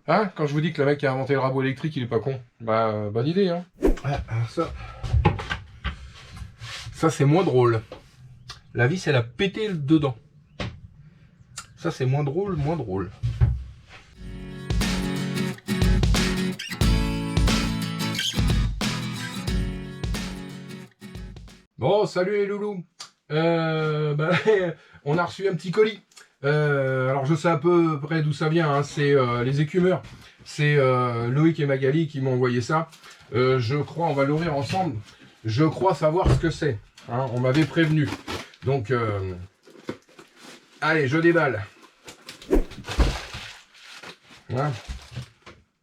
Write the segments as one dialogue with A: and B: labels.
A: Hein? Quand je vous dis que le mec qui a inventé le rabot électrique, il est pas con. Bah, bonne idée, hein. Ouais, alors ça c'est moins drôle. La vis, elle a pété dedans. Ça, c'est moins drôle, moins drôle. Bon, salut les loulous. On a reçu un petit colis. Alors, je sais à peu près d'où ça vient. Hein. C'est les écumeurs. C'est Loïc et Magali qui m'ont envoyé ça. Je crois, on va l'ouvrir ensemble. Je crois savoir ce que c'est. Hein. On m'avait prévenu. Donc, allez, je déballe. Voilà.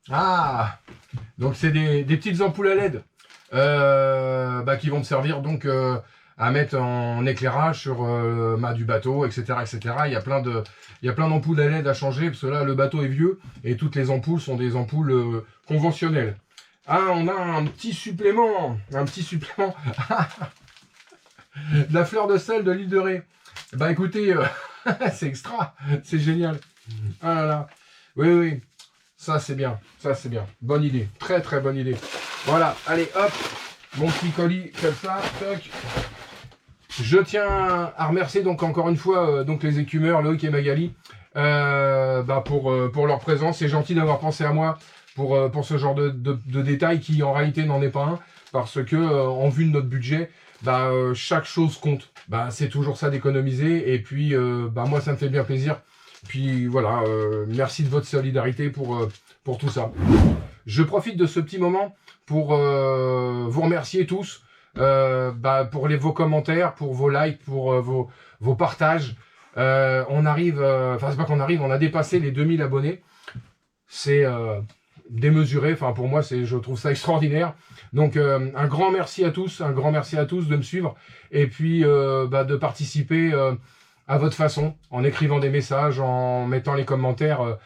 A: Ah, donc c'est des petites ampoules à LED qui vont me servir donc à mettre en éclairage sur du bateau, etc., etc. Il y a plein d'ampoules à LED à changer parce que là le bateau est vieux et toutes les ampoules sont des ampoules conventionnelles. Ah, on a un petit supplément, de la fleur de sel de l'île de Ré. Bah écoutez, c'est extra, c'est génial. Ah là là, oui. Ça c'est bien, bonne idée, très très bonne idée. Voilà, allez hop, mon petit colis comme ça, toc. Je tiens à remercier donc encore une fois donc les écumeurs Loïc et Magali pour leur présence. C'est gentil d'avoir pensé à moi pour ce genre de détails qui en réalité n'en est pas un, parce que en vue de notre budget, chaque chose compte. C'est toujours ça d'économiser et puis moi ça me fait bien plaisir. Puis voilà, merci de votre solidarité pour tout ça. Je profite de ce petit moment pour vous remercier tous pour vos commentaires, pour vos likes, pour vos partages. On arrive, c'est pas qu'on arrive, on a dépassé les 2000 abonnés. C'est démesuré, pour moi, je trouve ça extraordinaire. Donc un grand merci à tous de me suivre et puis de participer à votre façon, en écrivant des messages, en mettant les commentaires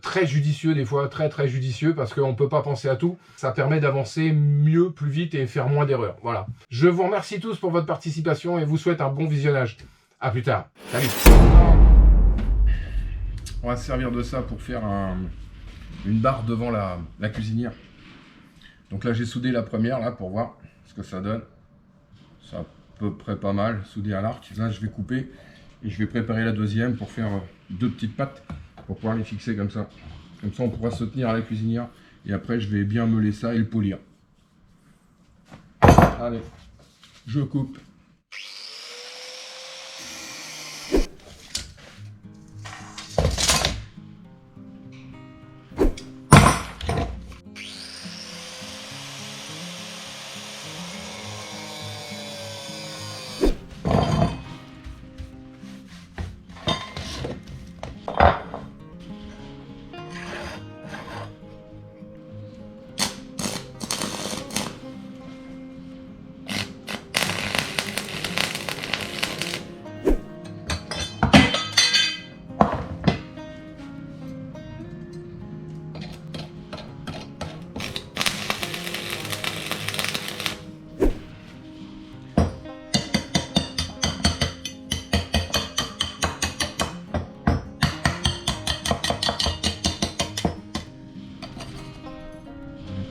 A: très judicieux des fois, très très judicieux, parce qu'on ne peut pas penser à tout. Ça permet d'avancer mieux, plus vite et faire moins d'erreurs. Voilà. Je vous remercie tous pour votre participation et vous souhaite un bon visionnage. A plus tard. Salut. On va se servir de ça pour faire une barre devant la cuisinière. Donc là j'ai soudé la première là pour voir ce que ça donne. C'est à peu près pas mal, soudé à l'arc. Là je vais couper. Et je vais préparer la deuxième pour faire deux petites pattes pour pouvoir les fixer comme ça. Comme ça on pourra se tenir à la cuisinière. Et après je vais bien meuler ça et le polir. Allez, je coupe.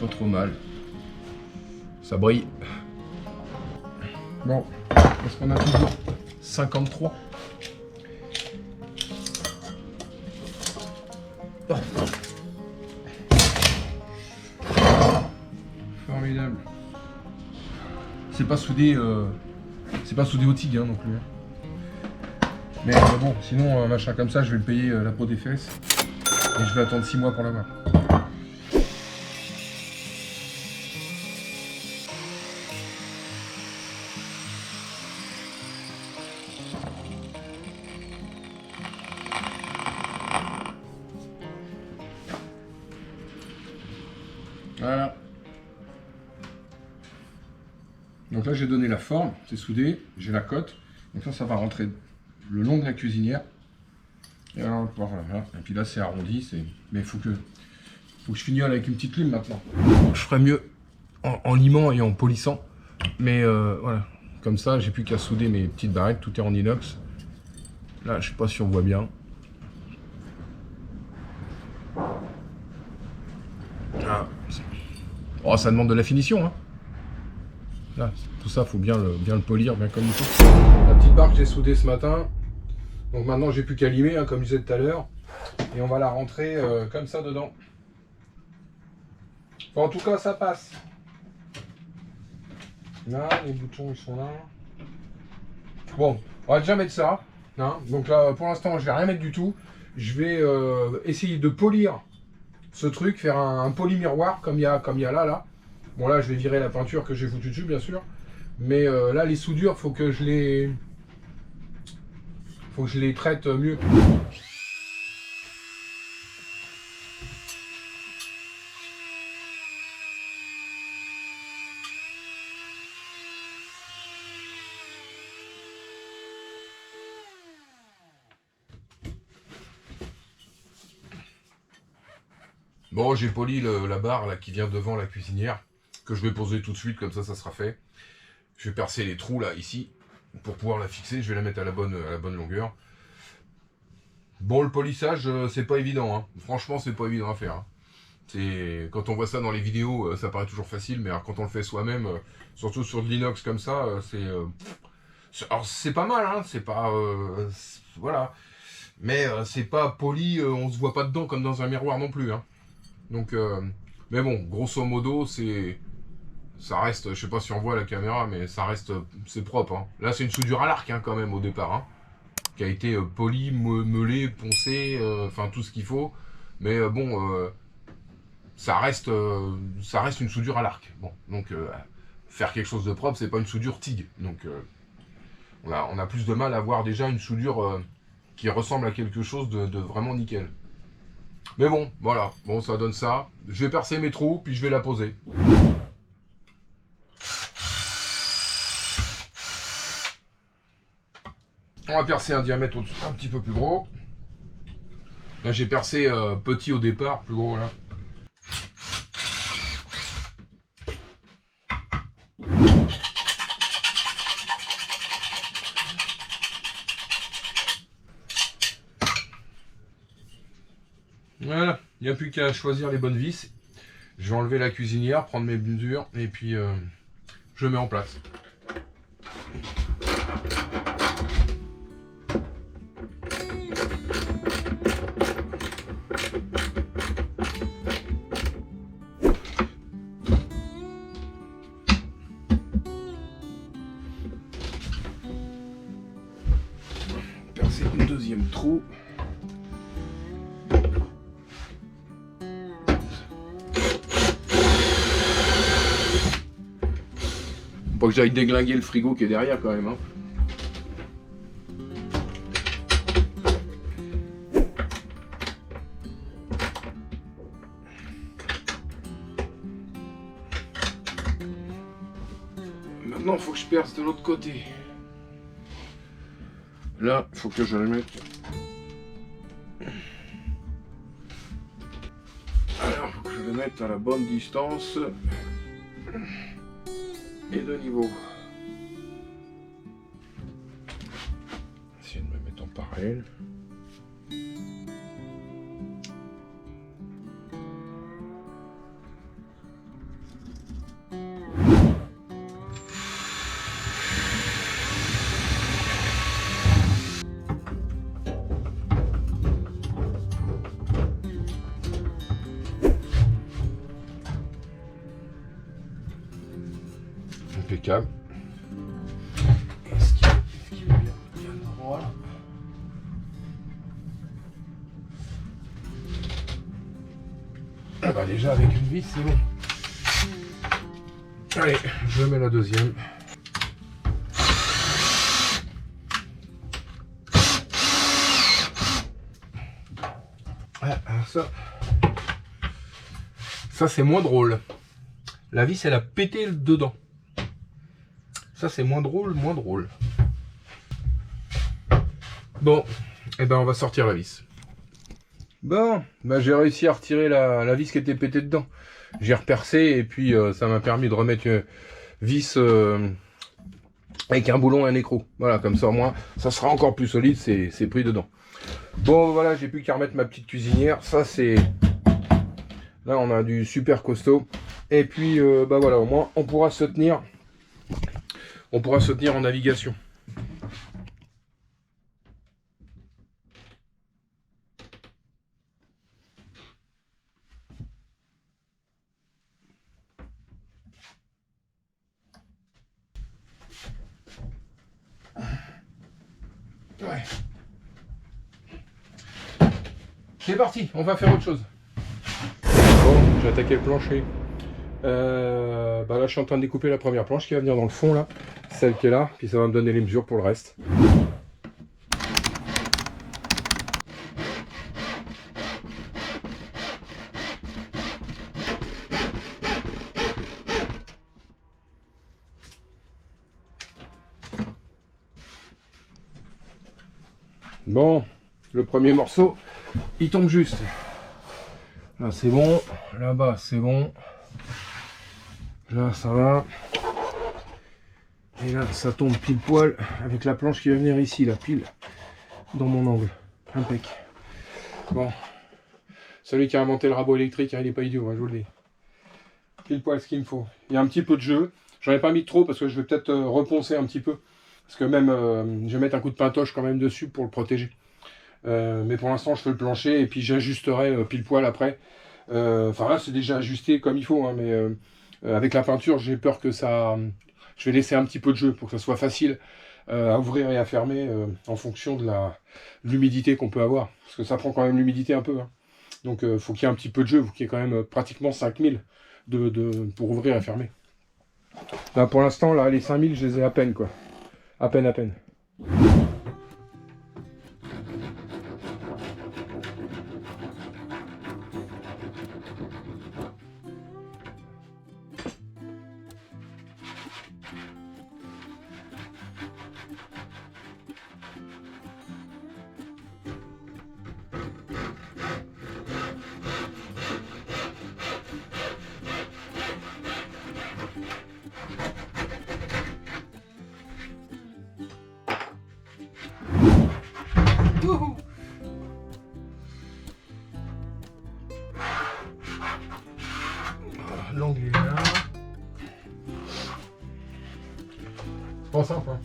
A: Pas trop mal. Ça brille. Bon, est-ce qu'on a toujours 53? Oh. Formidable. C'est pas soudé au TIG non plus. Mais bon, sinon un machin comme ça, je vais le payer la peau des fesses. Et je vais attendre 6 mois pour l'avoir. Voilà. Donc là j'ai donné la forme, c'est soudé, j'ai la cote. Donc ça va rentrer le long de la cuisinière. Et, alors, voilà. Et puis là c'est arrondi, mais il faut que je finisse avec une petite lime maintenant. Je ferais mieux en limant et en polissant. Mais voilà, comme ça j'ai plus qu'à souder mes petites barrettes, tout est en inox. Là je sais pas si on voit bien. Oh, ça demande de la finition, hein. Là, tout ça, faut bien le polir, bien comme il faut. La petite barre que j'ai soudée ce matin. Donc maintenant, j'ai plus qu'à limer, hein, comme je disais tout à l'heure. Et on va la rentrer comme ça dedans. Enfin, en tout cas, ça passe. Là, les boutons, ils sont là. Bon, on va déjà mettre ça. Hein. Donc là, pour l'instant, je vais rien mettre du tout. Je vais essayer de polir ce truc, faire un poli miroir comme il y a là. Bon, là, je vais virer la peinture que j'ai foutue dessus, bien sûr. Mais là, les soudures, faut que je les traite mieux. Bon, j'ai poli la barre là, qui vient devant la cuisinière, que je vais poser tout de suite, comme ça sera fait. Je vais percer les trous là, ici, pour pouvoir la fixer. Je vais la mettre à la bonne longueur. Bon, le polissage, c'est pas évident. Hein. Franchement, c'est pas évident à faire. Hein. Quand on voit ça dans les vidéos, ça paraît toujours facile, mais alors, quand on le fait soi-même, surtout sur de l'inox comme ça, alors c'est pas mal, hein, c'est pas... voilà. Mais c'est pas poli, on se voit pas dedans comme dans un miroir non plus. Hein. Donc, mais bon, grosso modo, ça reste, je sais pas si on voit à la caméra, mais ça reste, c'est propre. Hein. Là, c'est une soudure à l'arc hein, quand même au départ, hein, qui a été polie, meulée, poncée, enfin tout ce qu'il faut. Mais bon, ça reste une soudure à l'arc. Bon, donc faire quelque chose de propre, c'est pas une soudure TIG. Donc, on a plus de mal à avoir déjà une soudure qui ressemble à quelque chose de vraiment nickel. Mais bon, voilà, bon ça donne ça. Je vais percer mes trous, puis je vais la poser. On va percer un diamètre un petit peu plus gros. Là j'ai percé petit au départ, plus gros là. Voilà, il n'y a plus qu'à choisir les bonnes vis. Je vais enlever la cuisinière, prendre mes mesures et puis je mets en place. Percer le deuxième trou. Faut que j'aille déglinguer le frigo qui est derrière quand même. Hein. Maintenant, il faut que je perce de l'autre côté. Là, il faut que je le mette. Alors, il faut que je le mette à la bonne distance. Et de niveau. Essayer de me mettre en parallèle. Impeccable. Est-ce qu'il est bien droit là? Ah bah déjà avec une vis c'est bon. Allez, je mets la deuxième. Ah, alors ça c'est moins drôle. La vis elle a pété dedans. Ça c'est moins drôle, moins drôle. Bon, et ben on va sortir la vis. Bon, ben j'ai réussi à retirer la vis qui était pétée dedans. J'ai repercé et puis ça m'a permis de remettre une vis avec un boulon et un écrou. Voilà, comme ça au moins ça sera encore plus solide, c'est pris dedans. Bon voilà, j'ai plus qu'à remettre ma petite cuisinière. Ça c'est... Là on a du super costaud. Et puis bah voilà, au moins on pourra se tenir en navigation. Ouais. C'est parti, on va faire autre chose. Bon, j'ai attaqué le plancher. Bah là, je suis en train de découper la première planche qui va venir dans le fond, là. Celle qui est là, puis ça va me donner les mesures pour le reste. Bon, le premier morceau, il tombe juste. Là, c'est bon. Là-bas, c'est bon. Là, ça va. Et là, ça tombe pile poil avec la planche qui va venir ici, là, pile dans mon angle. Impec. Bon. Celui qui a inventé le rabot électrique, il n'est pas idiot, hein, je vous le dis. Pile poil ce qu'il me faut. Il y a un petit peu de jeu. J'en ai pas mis trop parce que je vais peut-être reponcer un petit peu. Parce que même, je vais mettre un coup de pintoche quand même dessus pour le protéger. Mais pour l'instant, je fais le plancher et puis j'ajusterai pile poil après. Enfin là, c'est déjà ajusté comme il faut, hein, mais avec la peinture, j'ai peur que ça... Je vais laisser un petit peu de jeu pour que ça soit facile à ouvrir et à fermer en fonction de l'humidité qu'on peut avoir. Parce que ça prend quand même l'humidité un peu. Hein. Donc il faut qu'il y ait un petit peu de jeu, il faut qu'il y ait quand même pratiquement 5000 pour ouvrir et fermer. Là, pour l'instant, là, les 5000, je les ai à peine, quoi. À peine, à peine. L'angle est là. C'est pas simple, hein.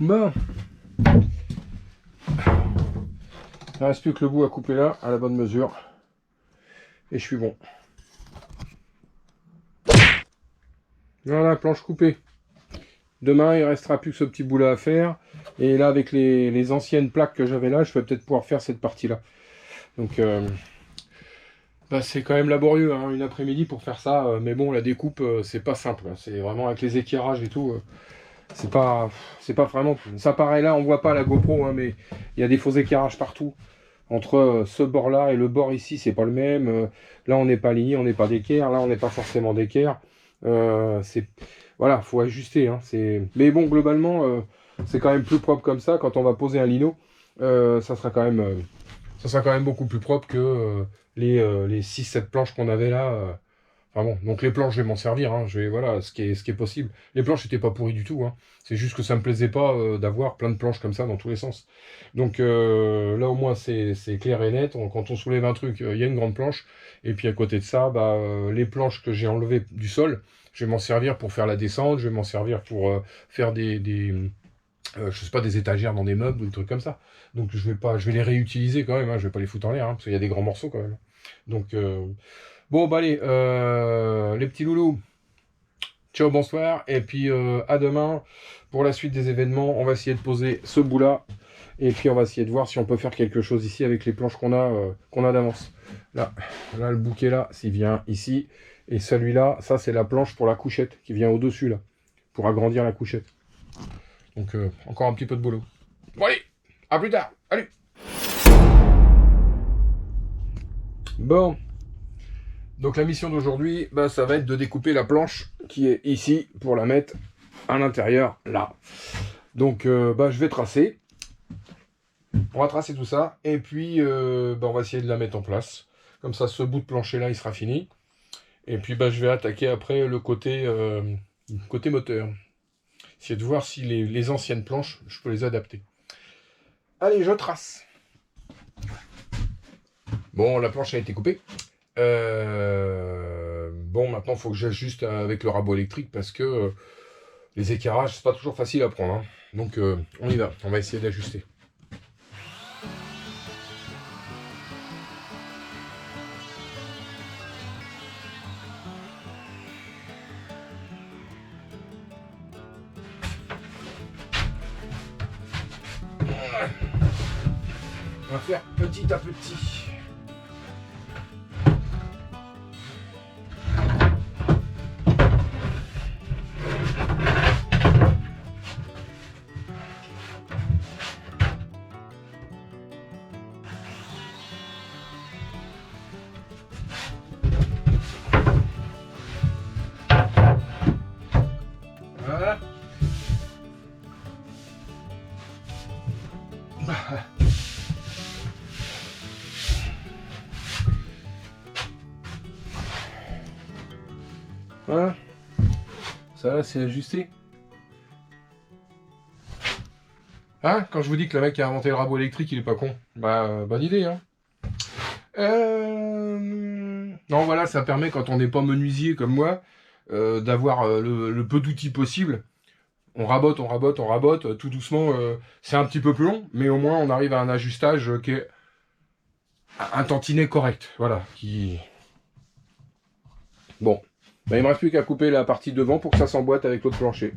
A: Bon. Il ne reste plus que le bout à couper là, à la bonne mesure. Et je suis bon. Voilà, planche coupée. Demain, il ne restera plus que ce petit bout là à faire. Et là, avec les anciennes plaques que j'avais là, je vais peut-être pouvoir faire cette partie-là. Donc, bah, c'est quand même laborieux, hein, une après-midi pour faire ça. Mais bon, la découpe, c'est pas simple. Hein. C'est vraiment avec les équirages et tout. C'est pas vraiment... Ça pareil là, on voit pas la GoPro, hein, mais il y a des faux équirages partout. Entre ce bord-là et le bord ici, c'est pas le même. Là, on n'est pas aligné, on n'est pas d'équerre. Là, on n'est pas forcément d'équerre. Voilà, faut ajuster. Hein, mais bon, globalement, c'est quand même plus propre comme ça. Quand on va poser un lino, ça sera quand même beaucoup plus propre que les 6-7 planches qu'on avait là. Enfin bon, donc les planches, je vais m'en servir, hein, voilà, ce qui est possible. Les planches n'étaient pas pourries du tout, hein. C'est juste que ça me plaisait pas d'avoir plein de planches comme ça dans tous les sens. Donc là au moins c'est clair et net, quand on soulève un truc, il y a une grande planche, et puis à côté de ça, bah, les planches que j'ai enlevées du sol, je vais m'en servir pour faire la descente, je vais m'en servir pour faire des je sais pas, des étagères dans des meubles ou des trucs comme ça. Donc je vais les réutiliser quand même, hein, je vais pas les foutre en l'air, hein, parce qu'il y a des grands morceaux quand même. Donc bon, bah allez, les petits loulous, ciao, bonsoir, et puis à demain pour la suite des événements. On va essayer de poser ce bout là, et puis on va essayer de voir si on peut faire quelque chose ici avec les planches qu'on a d'avance. Là, le bouquet là, s'il vient ici, et celui-là, ça c'est la planche pour la couchette qui vient au-dessus là, pour agrandir la couchette. Donc encore un petit peu de boulot. Bon allez, à plus tard, allez. Bon, donc la mission d'aujourd'hui, bah, ça va être de découper la planche qui est ici pour la mettre à l'intérieur là. Donc bah, je vais tracer. On va tracer tout ça et puis bah, on va essayer de la mettre en place. Comme ça, ce bout de plancher là, il sera fini. Et puis bah, je vais attaquer après le côté moteur. Essayer de voir si les anciennes planches, je peux les adapter. Allez, je trace. Bon, la planche a été coupée. Bon, maintenant, il faut que j'ajuste avec le rabot électrique parce que les éclairages, c'est pas toujours facile à prendre. Hein. Donc, on y va. On va essayer d'ajuster. On va faire petit à petit. Voilà. Voilà. Ça là, c'est ajusté. Hein? Quand je vous dis que le mec qui a inventé le rabot électrique, il est pas con. Bah, bonne idée, hein. Non, voilà, ça permet, quand on n'est pas menuisier comme moi, d'avoir le peu d'outils possible. On rabote, tout doucement. C'est un petit peu plus long, mais au moins on arrive à un ajustage qui est un tantinet correct. Voilà. Bon. Bah, il me reste plus qu'à couper la partie devant pour que ça s'emboîte avec l'autre plancher.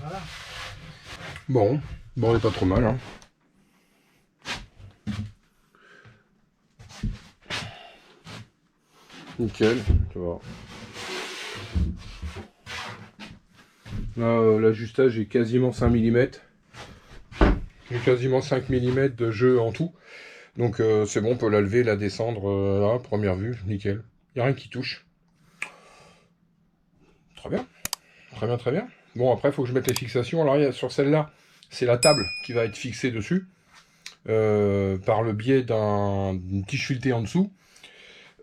A: Voilà. Bon, on n'est pas trop mal. Hein. Nickel, tu vois. Là, l'ajustage est quasiment 5 mm. J'ai quasiment 5 mm de jeu en tout. Donc c'est bon, on peut la lever, la descendre là, première vue, nickel. Il n'y a rien qui touche. Très bien. Très bien, très bien. Bon, après, il faut que je mette les fixations. Alors, sur celle-là, c'est la table qui va être fixée dessus. Par le biais d'une tige filetée en dessous.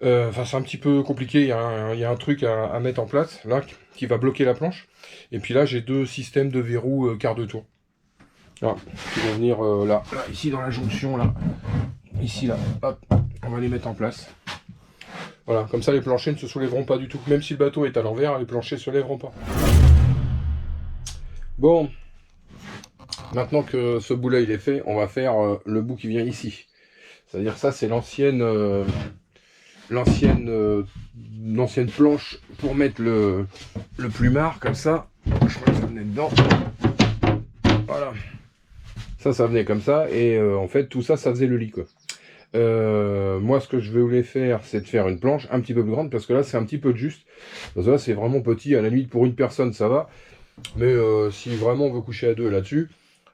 A: Enfin, c'est un petit peu compliqué. Il y a un truc à mettre en place, là, qui va bloquer la planche. Et puis là, j'ai deux systèmes de verrou quart de tour. Là, qui vont venir là, ici dans la jonction, là. Ici, là. Hop, on va les mettre en place. Voilà, comme ça, les planchers ne se soulèveront pas du tout. Même si le bateau est à l'envers, les planchers ne se lèveront pas. Bon. Maintenant que ce bout-là, il est fait, on va faire le bout qui vient ici. C'est-à-dire ça, c'est l'ancienne planche pour mettre le plumard, comme ça. Je crois que ça venait dedans. Voilà. Ça venait comme ça. Et en fait, tout ça faisait le lit, quoi. Moi, ce que je voulais faire, c'est de faire une planche un petit peu plus grande, parce que là, c'est un petit peu juste. Parce que là, c'est vraiment petit. À la limite, pour une personne, ça va. Mais si vraiment on veut coucher à deux là-dessus,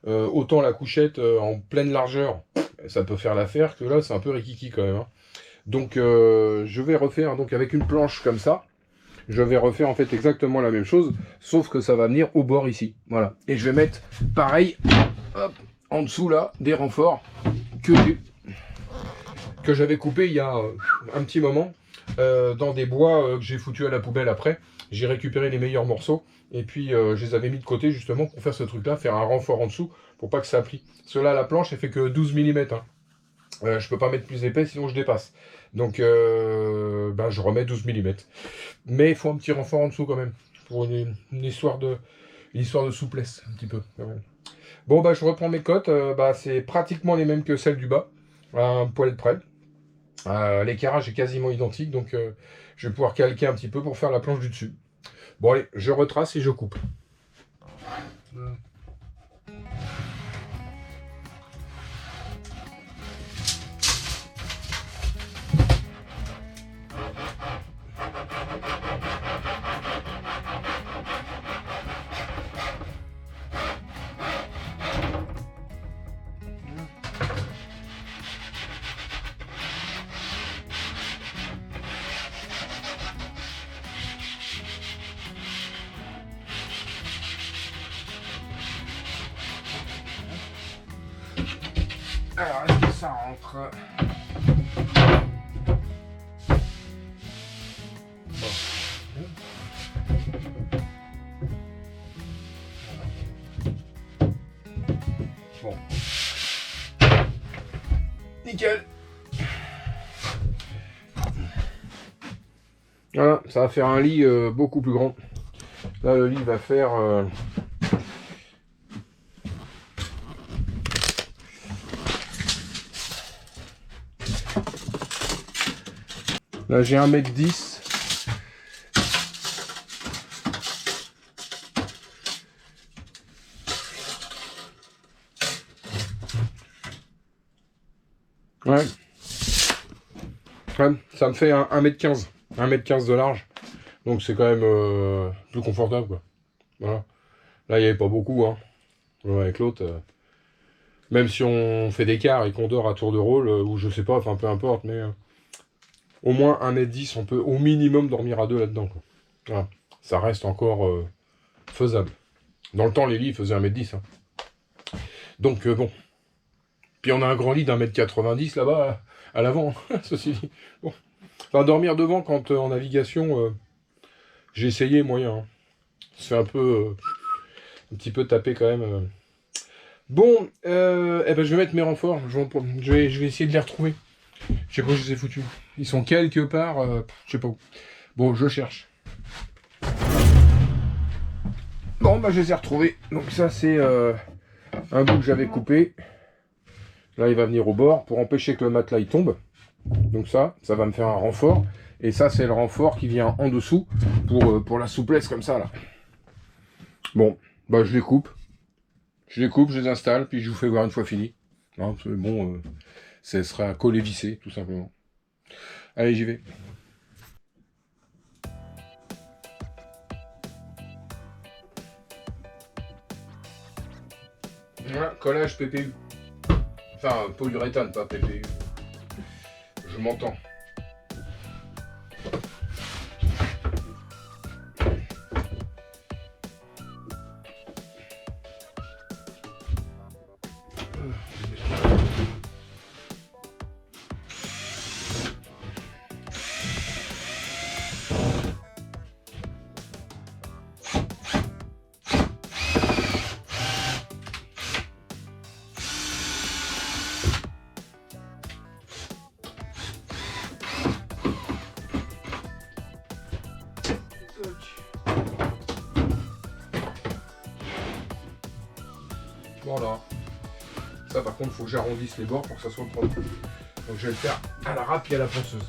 A: autant la couchette en pleine largeur, ça peut faire l'affaire, que là, c'est un peu rikiki quand même. Hein. Donc, je vais refaire, donc avec une planche comme ça, je vais refaire en fait exactement la même chose, sauf que ça va venir au bord ici. Voilà. Et je vais mettre, pareil, hop, en dessous là, des renforts que j'avais coupés il y a un petit moment, dans des bois que j'ai foutu à la poubelle après. J'ai récupéré les meilleurs morceaux, et puis je les avais mis de côté justement pour faire ce truc-là, faire un renfort en dessous, pour pas que ça plie. Parce que là, la planche, elle fait que 12 mm. Hein. Je peux pas mettre plus épais, sinon je dépasse. Donc, ben, je remets 12 mm. Mais il faut un petit renfort en dessous quand même, pour une histoire de souplesse, un petit peu. Quand même. Bon, bah, je reprends mes cotes. Bah, c'est pratiquement les mêmes que celles du bas, à un poil près. L'éclairage est quasiment identique, donc je vais pouvoir calquer un petit peu pour faire la planche du dessus. Bon, allez, je retrace et je coupe. Alors, est-ce que ça rentre? Bon. Nickel. Voilà, ça va faire un lit beaucoup plus grand. Là, le lit va faire... Là, j'ai 1,10 m. Ouais. Ouais, ça me fait 1,15 m. 1,15 m de large. Donc c'est quand même plus confortable, quoi. Voilà. Là, il n'y avait pas beaucoup, hein. Avec l'autre, même si on fait des quarts et qu'on dort à tour de rôle, ou je sais pas, enfin peu importe, mais au moins 1,10 m, on peut au minimum dormir à deux là-dedans, quoi. Voilà. Ça reste encore faisable. Dans le temps, les lits faisaient 1,10 m. Hein. Donc bon. Puis on a un grand lit d'1,90 m là-bas, à l'avant, ceci dit. Bon. Enfin, dormir devant quand en navigation, j'ai essayé moyen. Hein. C'est un peu... un petit peu tapé quand même. Bon, eh ben, je vais mettre mes renforts. Je vais essayer de les retrouver. Je sais pas où je les ai foutus. Ils sont quelque part, je sais pas où. Bon, je cherche. Bon, bah je les ai retrouvés. Donc ça, c'est un bout que j'avais coupé. Là, il va venir au bord pour empêcher que le matelas il tombe. Donc ça va me faire un renfort. Et ça, c'est le renfort qui vient en dessous pour la souplesse comme ça, là. Bon, bah je les coupe. Je les installe, puis je vous fais voir une fois fini. Non, bon, ça sera collé vissé, tout simplement. Allez, j'y vais. Voilà, collage PPU. Enfin, polyuréthane, pas PPU. Je m'entends. Voilà. Ça par contre, il faut que j'arrondisse les bords pour que ça soit propre. Donc je vais le faire à la râpe et à la ponceuse.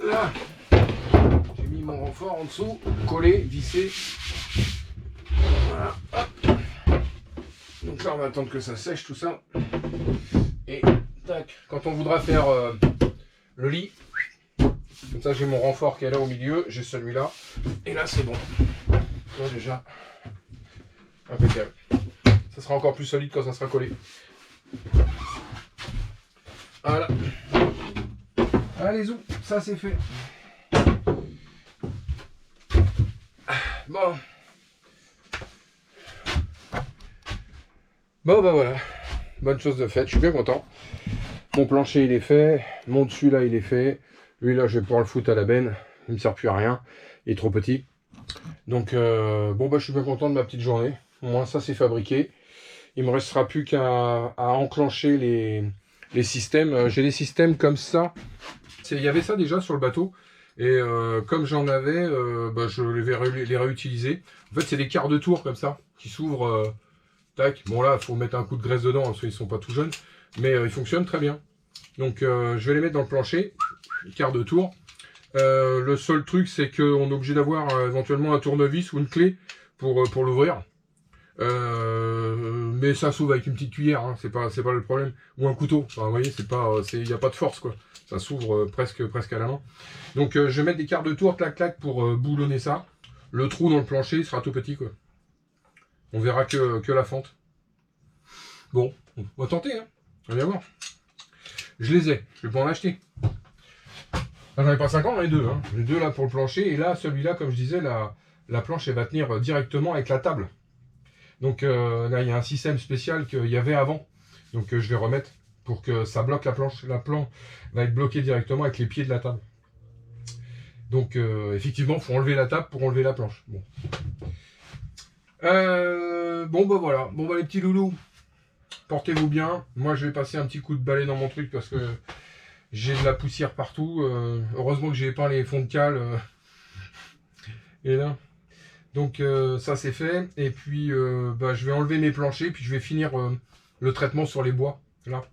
A: Là, j'ai mis mon renfort en dessous, collé, vissé. Voilà, hop. Donc là, on va attendre que ça sèche tout ça. Et tac, quand on voudra faire le lit, comme ça j'ai mon renfort qui est là au milieu, j'ai celui-là. Et là, c'est bon. Là, déjà, impeccable. sera encore plus solide quand ça sera collé. Voilà. Allez, zou, ça c'est fait. Bon. Bon bah voilà. Bonne chose de faite, je suis bien content. Mon plancher il est fait, mon dessus là il est fait. Lui là je vais pouvoir le foutre à la benne, il me sert plus à rien, il est trop petit. Donc bon bah je suis bien content de ma petite journée. Au moins ça c'est fabriqué. Il me restera plus qu'à enclencher les systèmes. J'ai des systèmes comme ça. Il y avait ça déjà sur le bateau. Et comme j'en avais, bah, je vais les réutiliser. En fait c'est des quarts de tour comme ça qui s'ouvrent. Tac. Bon là il faut mettre un coup de graisse dedans parce qu'ils sont pas tout jeunes. Mais ils fonctionnent très bien. Donc je vais les mettre dans le plancher. Quart de tour. Le seul truc c'est qu'on est obligé d'avoir éventuellement un tournevis ou une clé pour l'ouvrir. Mais ça s'ouvre avec une petite cuillère, hein, c'est pas le problème. Ou un couteau. Enfin, vous voyez, il n'y a pas de force quoi. Ça s'ouvre presque à la main. Donc je vais mettre des quarts de tour, clac clac, pour boulonner ça. Le trou dans le plancher sera tout petit quoi. On verra que la fente. Bon, on va tenter, hein. On va voir. Je les ai, je vais pas en acheter. J'en ai pas 50, j'en ai deux. Hein. Les deux là pour le plancher. Et là, celui-là, comme je disais, la planche elle va tenir directement avec la table. Donc là, il y a un système spécial qu'il y avait avant. Donc je vais remettre pour que ça bloque la planche. La planche va être bloquée directement avec les pieds de la table. Donc effectivement, il faut enlever la table pour enlever la planche. Bon. Bon bah voilà. Bon bah les petits loulous, portez-vous bien. Moi je vais passer un petit coup de balai dans mon truc parce que j'ai de la poussière partout. Heureusement que j'ai épeint les fonds de cale. Et là. Donc ça c'est fait. Et puis bah, je vais enlever mes planchers. Puis je vais finir le traitement sur les bois. Là.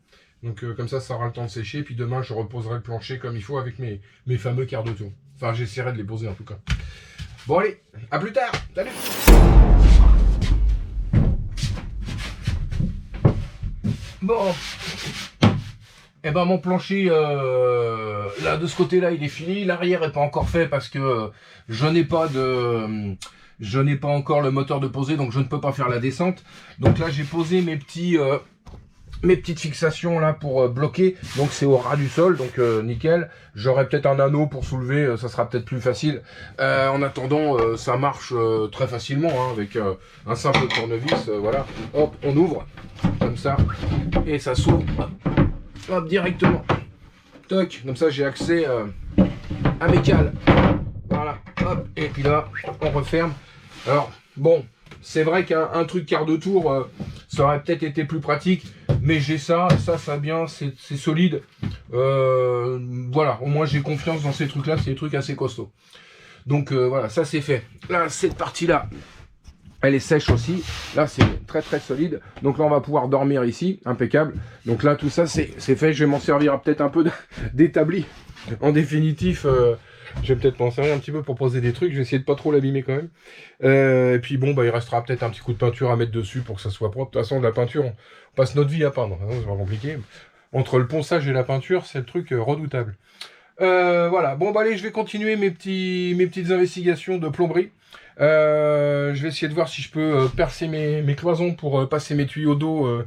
A: Donc comme ça aura le temps de sécher. Puis demain je reposerai le plancher comme il faut avec mes fameux quarts de tour. Enfin j'essaierai de les poser en tout cas. Bon allez, à plus tard. Salut. Bon. Et ben mon plancher là de ce côté là il est fini, l'arrière est pas encore fait parce que je n'ai pas encore le moteur de poser, donc je ne peux pas faire la descente. Donc là j'ai posé mes petites fixations là pour bloquer, donc c'est au ras du sol, donc nickel. J'aurai peut-être un anneau pour soulever, ça sera peut-être plus facile. En attendant ça marche très facilement hein, avec un simple tournevis, voilà, hop on ouvre comme ça et ça s'ouvre. Hop, directement. Toc, comme ça j'ai accès à mes cales. Voilà, hop, et puis là, on referme. Alors, bon, c'est vrai qu'un truc quart de tour, ça aurait peut-être été plus pratique, mais j'ai ça bien, c'est solide. Voilà, au moins j'ai confiance dans ces trucs-là, c'est des trucs assez costauds. Donc voilà, ça c'est fait. Là, cette partie-là, elle est sèche aussi. Là, c'est très très solide. Donc là, on va pouvoir dormir ici. Impeccable. Donc là, tout ça, c'est fait. Je vais m'en servir peut-être un peu d'établi. En définitif, je vais peut-être m'en servir un petit peu pour poser des trucs. Je vais essayer de pas trop l'abîmer quand même. Et puis bon, bah, il restera peut-être un petit coup de peinture à mettre dessus pour que ça soit propre. De toute façon, de la peinture, on passe notre vie à peindre. C'est pas compliqué. Entre le ponçage et la peinture, c'est le truc redoutable. Voilà. Bon, bah allez, je vais continuer mes petites investigations de plomberie. Je vais essayer de voir si je peux percer mes cloisons pour passer mes tuyaux d'eau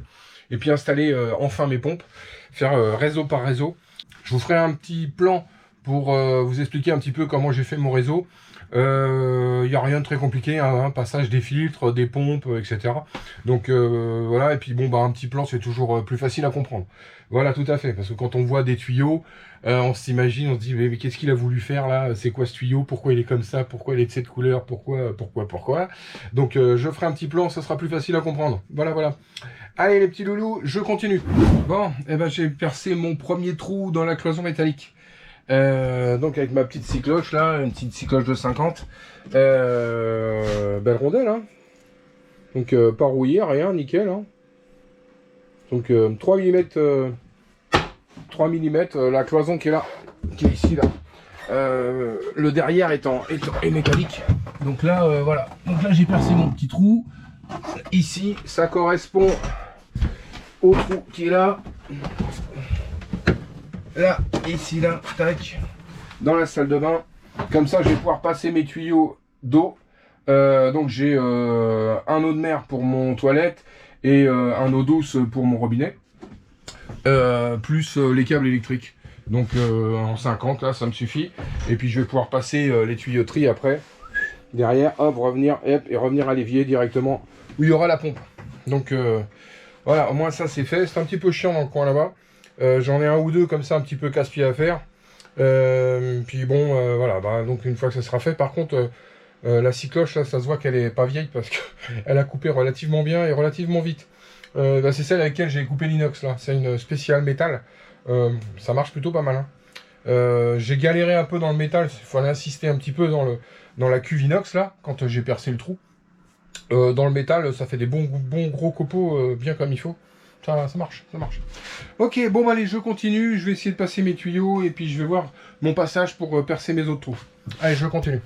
A: et puis installer enfin mes pompes, faire réseau par réseau. Je vous ferai un petit plan pour vous expliquer un petit peu comment j'ai fait mon réseau. Il n'y a rien de très compliqué, hein, passage des filtres, des pompes, etc. Donc voilà, et puis bon, bah, un petit plan c'est toujours plus facile à comprendre. Voilà, tout à fait, parce que quand on voit des tuyaux, on s'imagine, on se dit mais qu'est-ce qu'il a voulu faire là? C'est quoi ce tuyau? Pourquoi il est comme ça? Pourquoi il est de cette couleur? Pourquoi? Donc je ferai un petit plan, ça sera plus facile à comprendre. Voilà. Allez les petits loulous, je continue. Bon, et ben j'ai percé mon premier trou dans la cloison métallique. Donc avec ma petite scie cloche là, une petite scie cloche de 50, belle rondelle hein. Donc pas rouillé, rien, nickel hein. Donc 3 mm la cloison qui est là, qui est ici là. Le derrière est métallique. Donc là voilà. Donc là j'ai percé mon petit trou. Ici ça correspond au trou qui est là. Là, ici, là, tac, dans la salle de bain. Comme ça, je vais pouvoir passer mes tuyaux d'eau. Donc, j'ai un eau de mer pour mon toilette et un eau douce pour mon robinet, plus les câbles électriques. Donc en 50 là ça me suffit, et puis je vais pouvoir passer les tuyauteries après derrière, hop, revenir, hop, et revenir à l'évier directement où il y aura la pompe. Donc voilà, au moins ça c'est fait. C'est un petit peu chiant dans le coin là-bas, j'en ai un ou deux comme ça un petit peu casse-pied à faire, puis bon voilà, bah, donc une fois que ça sera fait, par contre la scie cloche là, ça se voit qu'elle est pas vieille parce qu'elle a coupé relativement bien et relativement vite. Bah, c'est celle avec laquelle j'ai coupé l'inox là, c'est une spéciale métal, ça marche plutôt pas mal, hein. J'ai galéré un peu dans le métal, il fallait insister un petit peu dans la cuve inox là, quand j'ai percé le trou. Dans le métal, ça fait des bons gros copeaux bien comme il faut. Ça marche, ça marche. Ok, bon bah, allez, je continue, je vais essayer de passer mes tuyaux et puis je vais voir mon passage pour percer mes autres trous. Allez, je continue.